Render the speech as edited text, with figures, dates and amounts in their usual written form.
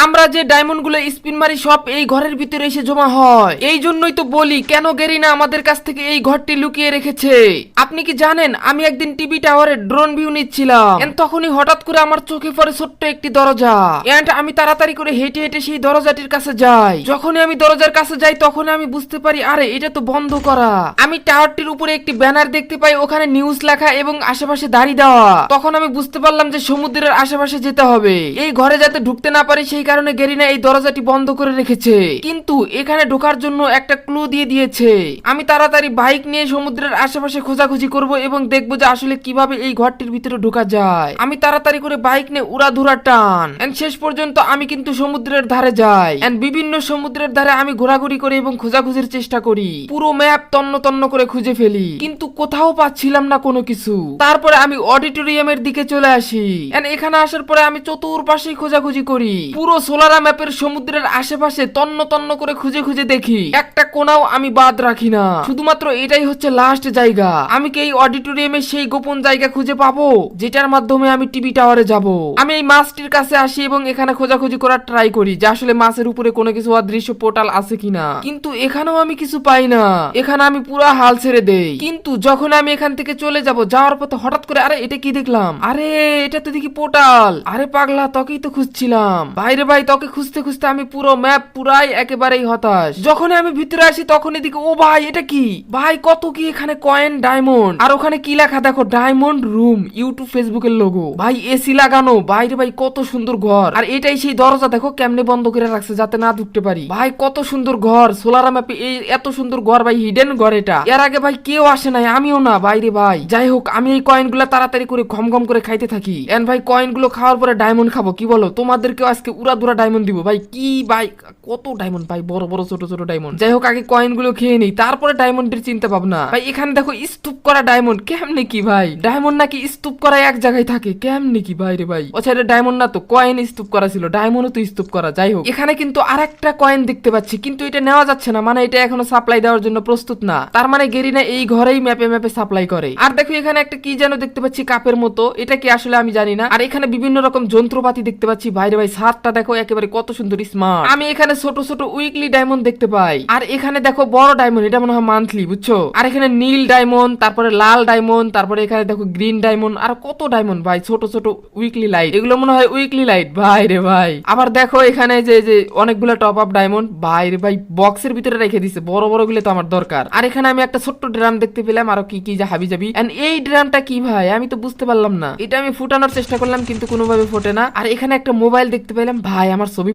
আমরা যে ডায়মন্ড গুলো স্পিন মারি সব এই ঘরের ভিতরে এসে জমা হয়। এই জন্যই তো বলি কেন গেরিনা আমাদের কাছ থেকে এই ঘরটি লুকিয়ে রেখেছে। আপনি কি জানেন আমি একদিন টিভি টাওয়ারে ড্রোন ভিউ নিচ্ছিলাম, তখনই হঠাৎ করে আমার চোখে পড়ে ছোট্ট একটি দরজা। এন্ড আমি তাড়াতাড়ি করে হেঁটে হেঁটে সেই দরজাটির কাছে যাই। যখনই আমি দরজার কাছে যাই তখন আমি বুঝতে পারি আরে এটা তো বন্ধ করা। আমি টাওয়ারটির উপরে একটি ব্যানার দেখতে পাই, ওখানে নিউজ লেখা এবং আশেপাশে দাড়ি দেওয়া। তখন আমি বুঝতে পারলাম যে সমুদ্রের আশেপাশে যেতে হবে। এই ঘরে যাতে ঢুকতে না পারি সেই কারণে গেরিনা এই দরজাটি বন্ধ করে রেখেছে, কিন্তু এখানে ঢোকার জন্য একটা ক্লু দিয়ে দিয়েছে। আমি তাড়াতাড়ি বাইক নিয়ে সমুদ্রের আশেপাশে খোঁজাখুঁজি করব এবং দেখবো যে আসলে কিভাবে এই ঘরটির ভিতরে ঢোকা যায়। আমি তাড়াতাড়ি করে বাইক নিয়ে উড়াধুরা টান এন্ড শেষ পর্যন্ত আমি কিন্তু সমুদ্রের ধারে যাই এন্ড বিভিন্ন সমুদ্রের ধারে আমি ঘোরাঘুরি করি এবং খোঁজাখুঁজির চেষ্টা করি। পুরো ম্যাপ তন্ন তন্ন করে খুঁজে ফেলি, কিন্তু কোথাও পাচ্ছিলাম না কোনো কিছু। তারপরে আমি অডিটোরিয়ামের দিকে চলে আসি এন্ড এখানে আসার পরে আমি চতুর্পাশে খোঁজাখুঁজি করি। পুরো সোলারা ম্যাপের সমুদ্রের আশেপাশে তন্ন তন্ন করে খুঁজে খুঁজে দেখি, একটা কোনাও আমি বাদ রাখি না। শুধুমাত্র এটাই হচ্ছে লাস্ট জায়গা। আমি কি এই অডিটোরিয়ামে সেই গোপন জায়গা খুঁজে পাবো যেটার মাধ্যমে আমি টিভি টাওয়ারে যাব? আমি এই মাছটির কাছে আসি এবং এখানে খোঁজাখুঁজি করার ট্রাই করি যে আসলে মাছের উপরে কোনো কিছু অদৃশ্য পোর্টাল আছে কিনা, কিন্তু এখানেও আমি কিছু পাই না। এখানে আমি পুরো হাল ছেড়ে দেই। কিন্তু যখন আমি এখান থেকে চলে যাব, যাওয়ার পথে হঠাৎ করে আরে এটা কি দেখলাম, আরে এটা তো দেখি পোর্টাল। আরে পাগলা, তোকেই তো খুঁজছিলাম। বাইরে ভাই, তোকে খুঁজতে খুঁজতে আমি পুরো ম্যাপ পুরাই একেবারেই হতাশ। যখন আমি ভিতরে আসি তখন এদিকে ও ভাই এটা কি ভাই, কত কি এখানে কয়েন, ডায়মন্ড, আর ওখানে কি লেখা দেখো, ডায়মন্ড রুম, ইউটিউব ফেসবুকের লোগো। ভাই এসি লাগানো, বাইরে ভাই কত সুন্দর ঘর। আর এটাই সেই দরজা, দেখো কেমনে বন্ধ করে রাখছে যাতে না ঢুকতে পারি। ভাই কত সুন্দর ঘর, সোলারা ম্যাপে এই এত সুন্দর ঘর ভাই, হিডেন ঘর এটা। এর আগে ভাই কেউ আসে নাই, আমিও না বাইরে ভাই। যাই হোক, আমি এই কয়েন গুলা তাড়াতাড়ি করে ঘম ঘম করে খাইতে থাকি। এন্ড ভাই কয়েন গুলো খাওয়ার পরে ডায়মন্ড খাবো, কি বলো? তোমাদেরকেও আজকে উড়াধুরা ডায়মন্ড দিব ভাই। কি ভাই কত ডায়মন্ড ভাই, বড় বড় ছোট ছোট ডায়মন্ড। যাই হোক, আগে কয়েন গুলো খেয়ে নিই, তারপরে ডায়মন্ডের চিন্তা ভাবনা। ভাই এখানে দেখো স্তূপ করা ডায়মন্ড, কেমনে কি ভাই? ডায়মন্ড নাকি স্তূপ করা এক জায়গায় থাকে, কেমনে কি ভাই রে ভাই? ও ছেড়ে ডায়মন্ড না তো, কয়েন স্তূপ করা ছিল, ডায়মন্ডও তো স্তূপ করা। যাই হোক, এখানে কিন্তু আরেকটা কয়েন দেখতে পাচ্ছি, কিন্তু এটা নেওয়া যাচ্ছে না, মানে এটা এখনো সাপ্লাই দেওয়ার জন্য প্রস্তুত না। তার মানে গেরিনা এই ঘরেই ম্যাপে ম্যাপে সাপ্লাই করে। আর দেখো এখানে একটা কি যেন দেখতে পাচ্ছি কাপের মতো, এটা কি আসলে আমি জানি না। আর এখানে বিভিন্ন রকম যন্ত্রপাতি দেখতে পাচ্ছি, বাইরে ভাই ছাদটা দেখো একেবারে কত সুন্দর স্মার্ট। আমি এখানে ছোট ছোট উইকলি ডায়মন্ড দেখতে পাই। আর এখানে দেখো বড় ডায়মন্ড, এটা মনে হয় মান্থলি, বুঝছো? আর এখানে নীল ডায়মন্ড, তারপরে লাল ডায়মন্ড, তারপরে এখানে দেখো গ্রিন ডায়মন্ড, আর কত ডায়মন্ড ভাই, ছোট ছোট উইকলি লাইট, এগুলো মনে হয় উইকলি লাইট ভাই রে ভাই। আবার দেখো এখানে যে যে অনেকগুলো টপ আপ ডায়মন্ড, ভাই রে ভাই বক্সের ভিতরে রেখে দিছে, বড় বড় গুলো তো আমার দরকার। আর এখানে আমি একটা ছোট্ট ড্রাম দেখতে পেলাম, আরো কি কি যে হাবি যাবি। এন্ড এই ড্রামটা কি ভাই, আমি তো বুঝতে পারলাম না। এটা আমি ফুটানোর চেষ্টা করলাম কিন্তু কোনোভাবে ফোটে না। আর এখানে একটা মোবাইল দেখতে পেলাম, ভাই আমার ছবি